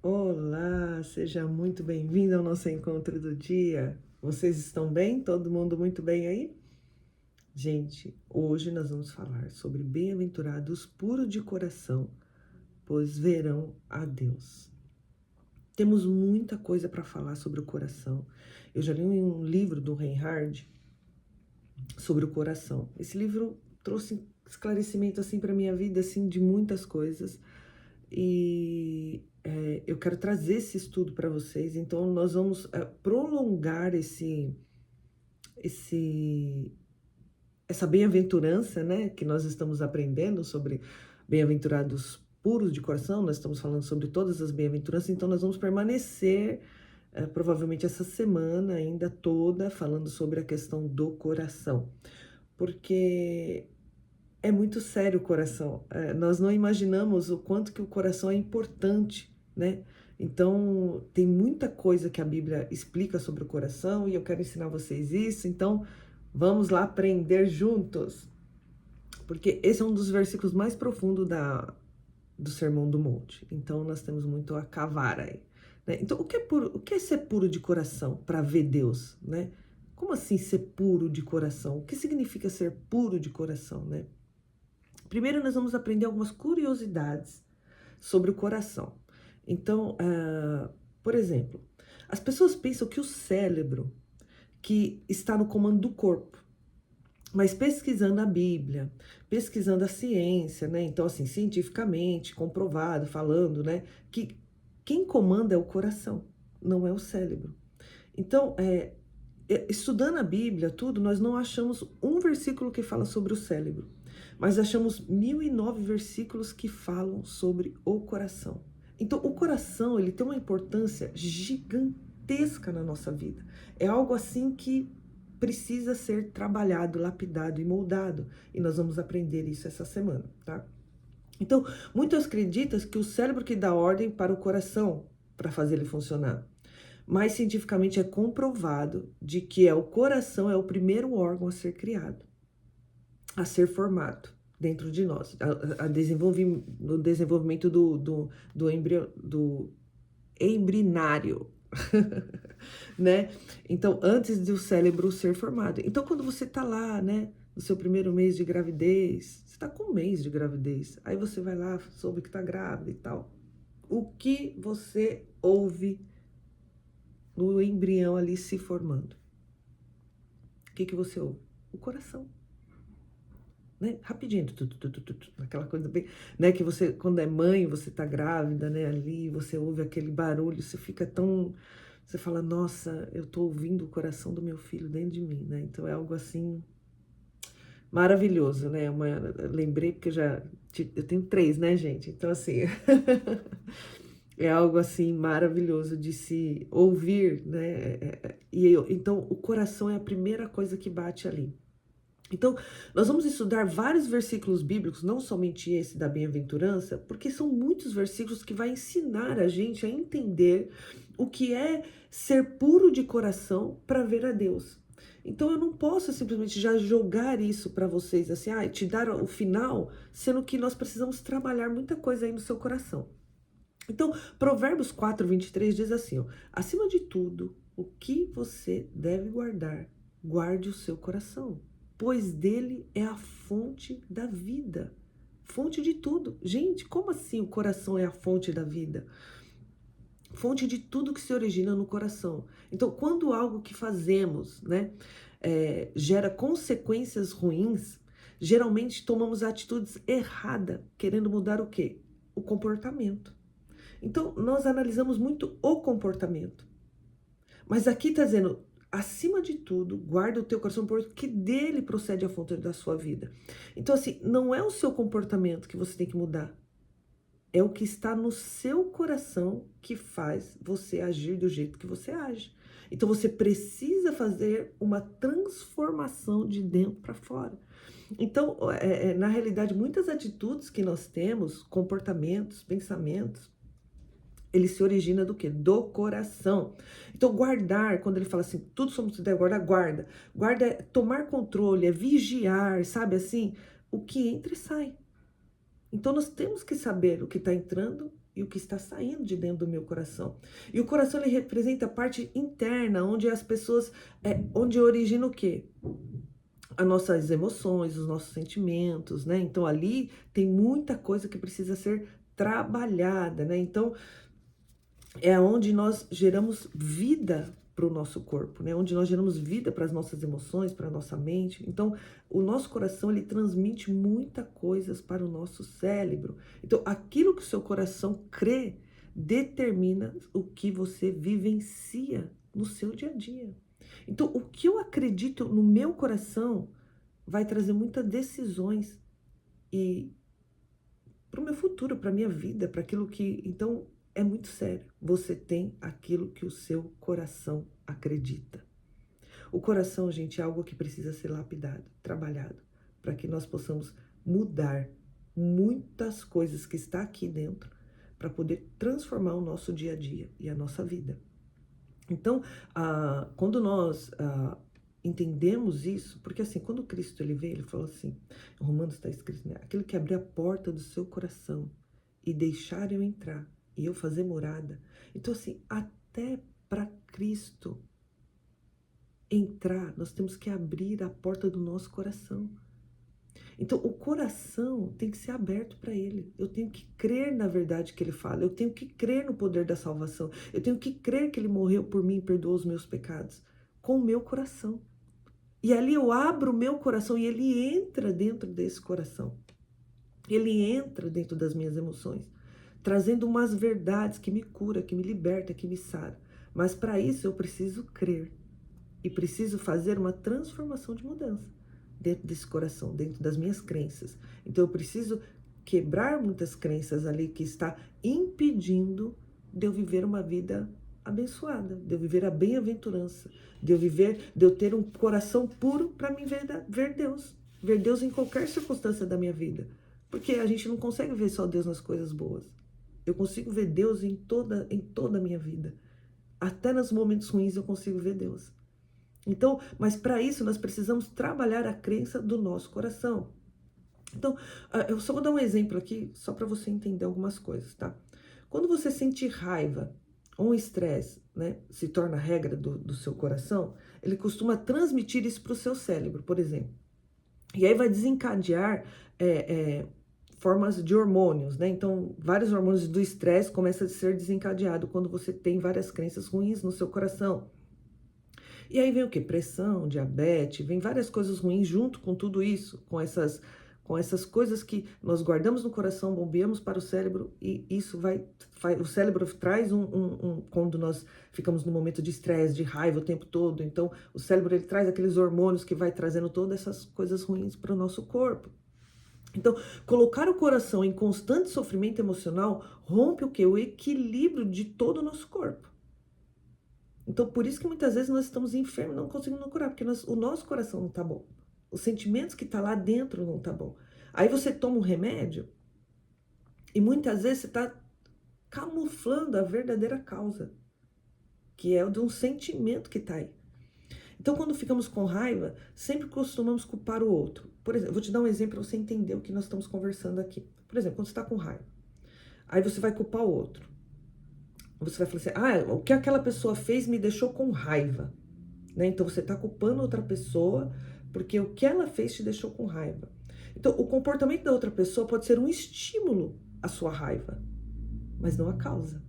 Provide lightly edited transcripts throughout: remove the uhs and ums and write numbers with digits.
Olá, seja muito bem-vindo ao nosso encontro do dia. Vocês estão bem? Todo mundo muito bem aí? Gente, hoje nós vamos falar sobre bem-aventurados puros de coração, pois verão a Deus. Temos muita coisa para falar sobre o coração. Eu já li um livro do Reinhard sobre o coração. Esse livro trouxe esclarecimento assim para minha vida assim de muitas coisas. E eu quero trazer esse estudo para vocês, então nós vamos prolongar essa bem-aventurança, né, que nós estamos aprendendo sobre bem-aventurados puros de coração, nós estamos falando sobre todas as bem-aventuranças, então nós vamos permanecer provavelmente essa semana ainda toda falando sobre a questão do coração, porque é muito sério o coração. Nós não imaginamos o quanto que o coração é importante, né? Então, tem muita coisa que a Bíblia explica sobre o coração e eu quero ensinar vocês isso. Então, vamos lá aprender juntos. Porque esse é um dos versículos mais profundos do Sermão do Monte. Então, nós temos muito a cavar aí, né? Então, o que é ser puro de coração para ver Deus, né? Como assim ser puro de coração? O que significa ser puro de coração, né? Primeiro, nós vamos aprender algumas curiosidades sobre o coração. Então, por exemplo, as pessoas pensam que o cérebro que está no comando do corpo, mas pesquisando a Bíblia, pesquisando a ciência, né? Então, assim, cientificamente comprovado, falando, né, que quem comanda é o coração, não é o cérebro. Então, estudando a Bíblia, tudo, nós não achamos um versículo que fala sobre o cérebro, mas achamos 1009 versículos que falam sobre o coração. Então, o coração, ele tem uma importância gigantesca na nossa vida. É algo assim que precisa ser trabalhado, lapidado e moldado. E nós vamos aprender isso essa semana, tá? Então, muitos acreditam que o cérebro que dá ordem para o coração, para fazer ele funcionar. Mas cientificamente é comprovado de que o coração é o primeiro órgão a ser criado, a ser formado dentro de nós, no desenvolvimento do embrionário, né? Então, antes do cérebro ser formado. Então, quando você tá lá, né, no seu primeiro mês de gravidez, você tá com um mês de gravidez, aí você vai lá, soube que tá grávida e tal. O que você ouve no embrião ali se formando? O que você ouve? O coração. Né? Rapidinho, aquela coisa bem, né? Que você, quando é mãe, você tá grávida, né? Ali, você ouve aquele barulho, você fica tão, você fala, nossa, eu tô ouvindo o coração do meu filho dentro de mim, né? Então é algo assim maravilhoso, né? Lembrei porque eu tenho 3, né, gente? Então assim, é algo assim maravilhoso de se ouvir, né? Então o coração é a primeira coisa que bate ali. Então, nós vamos estudar vários versículos bíblicos, não somente esse da bem-aventurança, porque são muitos versículos que vai ensinar a gente a entender o que é ser puro de coração para ver a Deus. Então, eu não posso simplesmente já jogar isso para vocês, assim, te dar o final, sendo que nós precisamos trabalhar muita coisa aí no seu coração. Então, Provérbios 4:23 diz assim, ó, acima de tudo, o que você deve guardar, guarde o seu coração, pois dele é a fonte da vida. Fonte de tudo. Gente, como assim o coração é a fonte da vida? Fonte de tudo que se origina no coração. Então, quando algo que fazemos, né, gera consequências ruins, geralmente tomamos atitudes erradas, querendo mudar o quê? O comportamento. Então, nós analisamos muito o comportamento. Mas aqui está dizendo, acima de tudo, guarda o teu coração, porque dele procede a fonte da sua vida. Então, assim, não é o seu comportamento que você tem que mudar. É o que está no seu coração que faz você agir do jeito que você age. Então, você precisa fazer uma transformação de dentro para fora. Então, na realidade, muitas atitudes que nós temos, comportamentos, pensamentos, ele se origina do quê? Do coração. Então, guardar, quando ele fala assim, tudo somos que deve guardar, guarda. Guarda é tomar controle, é vigiar, sabe assim? O que entra e sai. Então, nós temos que saber o que está entrando e o que está saindo de dentro do meu coração. E o coração, ele representa a parte interna, onde as pessoas, onde origina o quê? As nossas emoções, os nossos sentimentos, né? Então ali tem muita coisa que precisa ser trabalhada, né? Então é onde nós geramos vida para o nosso corpo, né? Onde nós geramos vida para as nossas emoções, para a nossa mente. Então, o nosso coração, ele transmite muitas coisas para o nosso cérebro. Então, aquilo que o seu coração crê determina o que você vivencia no seu dia a dia. Então, o que eu acredito no meu coração vai trazer muitas decisões e para o meu futuro, para a minha vida, para aquilo que... Então, é muito sério. Você tem aquilo que o seu coração acredita. O coração, gente, é algo que precisa ser lapidado, trabalhado, para que nós possamos mudar muitas coisas que está aqui dentro, para poder transformar o nosso dia a dia e a nossa vida. Então, quando nós entendemos isso, porque assim, quando Cristo ele veio, ele falou assim, em Romanos está escrito, né? Aquilo que abrir a porta do seu coração e deixar eu entrar, e eu fazer morada. Então, assim, até para Cristo entrar, nós temos que abrir a porta do nosso coração. Então, o coração tem que ser aberto para Ele. Eu tenho que crer na verdade que Ele fala. Eu tenho que crer no poder da salvação. Eu tenho que crer que Ele morreu por mim e perdoou os meus pecados. Com o meu coração. E ali eu abro o meu coração e Ele entra dentro desse coração. Ele entra dentro das minhas emoções, trazendo umas verdades que me cura, que me liberta, que me sara. Mas para isso eu preciso crer e preciso fazer uma transformação de mudança dentro desse coração, dentro das minhas crenças. Então eu preciso quebrar muitas crenças ali que está impedindo de eu viver uma vida abençoada, de eu viver a bem-aventurança, de eu ter um coração puro para mim ver Deus em qualquer circunstância da minha vida. Porque a gente não consegue ver só Deus nas coisas boas. Eu consigo ver Deus em toda a minha vida. Até nos momentos ruins eu consigo ver Deus. Então, mas para isso nós precisamos trabalhar a crença do nosso coração. Então, eu só vou dar um exemplo aqui, só para você entender algumas coisas, tá? Quando você sente raiva ou estresse, né, se torna regra do seu coração, ele costuma transmitir isso para o seu cérebro, por exemplo. E aí vai desencadear formas de hormônios, né? Então, vários hormônios do estresse começam a ser desencadeados quando você tem várias crenças ruins no seu coração. E aí vem o quê? Pressão, diabetes, vem várias coisas ruins junto com tudo isso, com essas coisas que nós guardamos no coração, bombeamos para o cérebro e isso o cérebro traz quando nós ficamos no momento de estresse, de raiva o tempo todo, então o cérebro ele traz aqueles hormônios que vai trazendo todas essas coisas ruins para o nosso corpo. Então, colocar o coração em constante sofrimento emocional rompe o quê? O equilíbrio de todo o nosso corpo. Então, por isso que muitas vezes nós estamos enfermos, não conseguimos nos curar, porque o nosso coração não está bom. Os sentimentos que estão lá dentro não tá bom. Aí você toma um remédio e muitas vezes você está camuflando a verdadeira causa, que é o de um sentimento que está aí. Então, quando ficamos com raiva, sempre costumamos culpar o outro. Por exemplo, vou te dar um exemplo para você entender o que nós estamos conversando aqui. Por exemplo, quando você está com raiva, aí você vai culpar o outro. Você vai falar assim, o que aquela pessoa fez me deixou com raiva. Né? Então, você está culpando outra pessoa porque o que ela fez te deixou com raiva. Então, o comportamento da outra pessoa pode ser um estímulo à sua raiva, mas não a causa.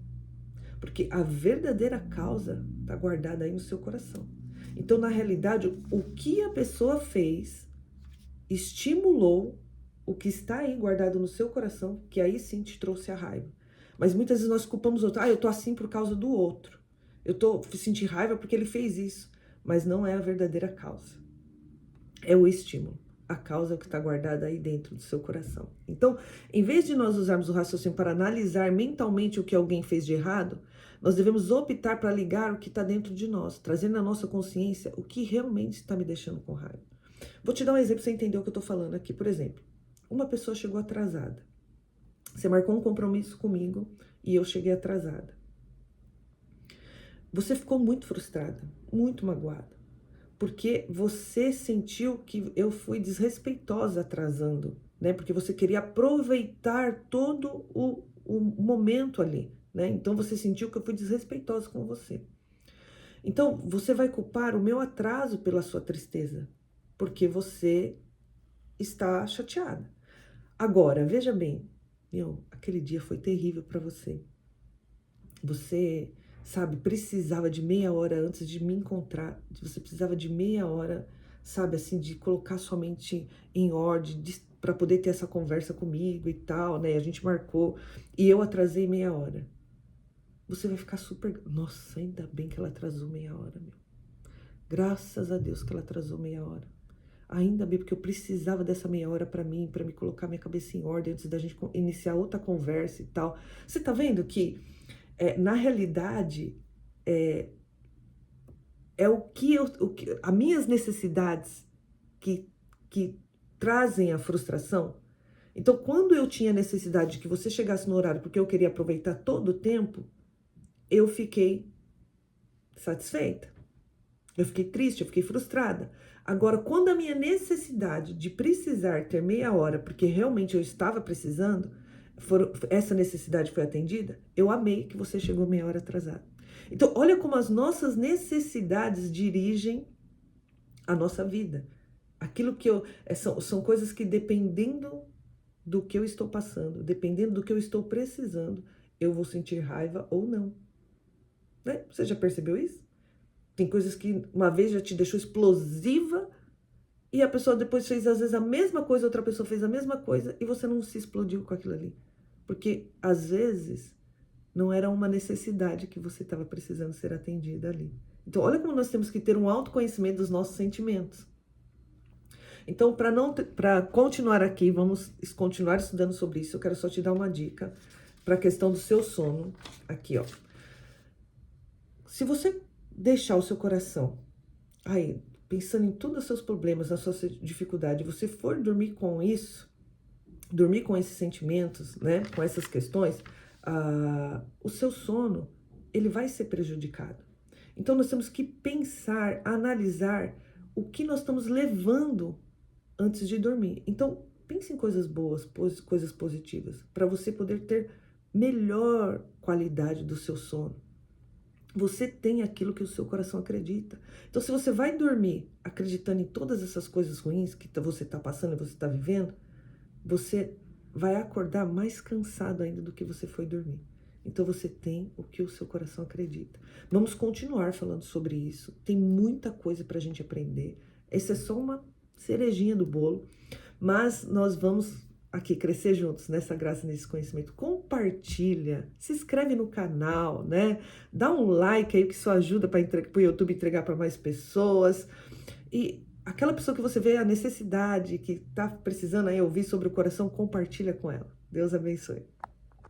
Porque a verdadeira causa está guardada aí no seu coração. Então, na realidade, o que a pessoa fez estimulou o que está aí guardado no seu coração, que aí sim te trouxe a raiva. Mas muitas vezes nós culpamos o outro. Eu tô assim por causa do outro. Eu senti raiva porque ele fez isso. Mas não é a verdadeira causa. É o estímulo. A causa é o que está guardada aí dentro do seu coração. Então, em vez de nós usarmos o raciocínio para analisar mentalmente o que alguém fez de errado, nós devemos optar para ligar o que está dentro de nós, trazendo na nossa consciência o que realmente está me deixando com raiva. Vou te dar um exemplo para você entender o que eu estou falando aqui. Por exemplo, uma pessoa chegou atrasada. Você marcou um compromisso comigo e eu cheguei atrasada. Você ficou muito frustrada, muito magoada, porque você sentiu que eu fui desrespeitosa atrasando, né? Porque você queria aproveitar todo o momento ali, né? Então você sentiu que eu fui desrespeitosa com você. Então você vai culpar o meu atraso pela sua tristeza, porque você está chateada. Agora, veja bem, aquele dia foi terrível para você. Você, sabe, precisava de meia hora antes de me encontrar. Você precisava de meia hora, sabe, assim, de colocar sua mente em ordem, para poder ter essa conversa comigo e tal, né? A gente marcou e eu atrasei meia hora. Você vai ficar super... Nossa, ainda bem que ela atrasou meia hora, meu. Graças a Deus que ela atrasou meia hora. Ainda bem, porque eu precisava dessa meia hora para mim, para me colocar minha cabeça em ordem antes da gente iniciar outra conversa e tal. Você tá vendo que, na realidade, as minhas necessidades que trazem a frustração. Então, quando eu tinha necessidade de que você chegasse no horário, porque eu queria aproveitar todo o tempo, eu fiquei satisfeita. Eu fiquei triste, eu fiquei frustrada. Agora, quando a minha necessidade de precisar ter meia hora, porque realmente eu estava precisando, essa necessidade foi atendida, eu amei que você chegou meia hora atrasada. Então, olha como as nossas necessidades dirigem a nossa vida. Aquilo que são coisas que, dependendo do que eu estou passando, dependendo do que eu estou precisando, eu vou sentir raiva ou não. Né? Você já percebeu isso? Tem coisas que uma vez já te deixou explosiva e a pessoa depois fez às vezes a mesma coisa, outra pessoa fez a mesma coisa e você não se explodiu com aquilo ali. Porque às vezes não era uma necessidade que você estava precisando ser atendida ali. Então olha como nós temos que ter um autoconhecimento dos nossos sentimentos. Então, para continuar aqui, vamos continuar estudando sobre isso. Eu quero só te dar uma dica para a questão do seu sono. Aqui, ó. Se você deixar o seu coração aí, pensando em todos os seus problemas, na sua dificuldade, você for dormir com isso, dormir com esses sentimentos, né, com essas questões, o seu sono, ele vai ser prejudicado. Então, nós temos que pensar, analisar o que nós estamos levando antes de dormir. Então, pense em coisas boas, coisas positivas, para você poder ter melhor qualidade do seu sono. Você tem aquilo que o seu coração acredita. Então, se você vai dormir acreditando em todas essas coisas ruins que você está passando e você está vivendo, você vai acordar mais cansado ainda do que você foi dormir. Então, você tem o que o seu coração acredita. Vamos continuar falando sobre isso. Tem muita coisa para a gente aprender. Essa é só uma cerejinha do bolo, mas nós vamos aqui crescer juntos nessa graça, nesse conhecimento. Compartilha, se inscreve no canal, né? Dá um like aí que isso ajuda para o YouTube entregar para mais pessoas. E aquela pessoa que você vê a necessidade, que está precisando aí ouvir sobre o coração, compartilha com ela. Deus abençoe.